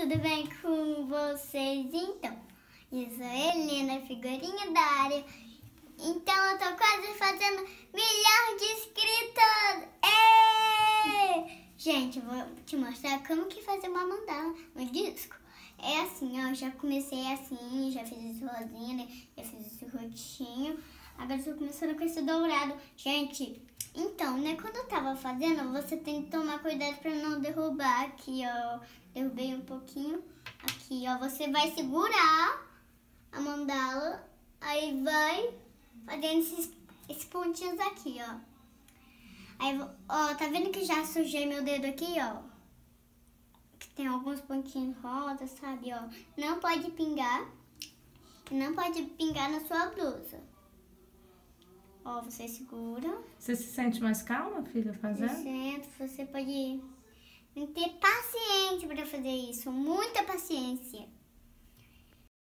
tudo bem com vocês? Então, eu sou a Helena, figurinha da área. Então, eu tô quase fazendo 1 milhão de inscritos! Gente, eu vou te mostrar como que fazer uma mandala no disco. É assim, ó, já comecei assim, já fiz esse rosinha, né? Já fiz esse roxinho. Agora eu tô começando com esse dourado. Gente, então, né, quando eu tava fazendo, você tem que tomar cuidado pra não derrubar. Aqui, ó, derrubei um pouquinho. Aqui, ó, você vai segurar a mandala, aí vai fazendo esses pontinhos aqui, ó. Aí, ó, tá vendo que já sujei meu dedo aqui, ó? Que tem alguns pontinhos rosa, sabe, ó. Não pode pingar na sua blusa. Ó, você segura. Você se sente mais calma, filha, fazendo? Você pode ter paciência para fazer isso, muita paciência.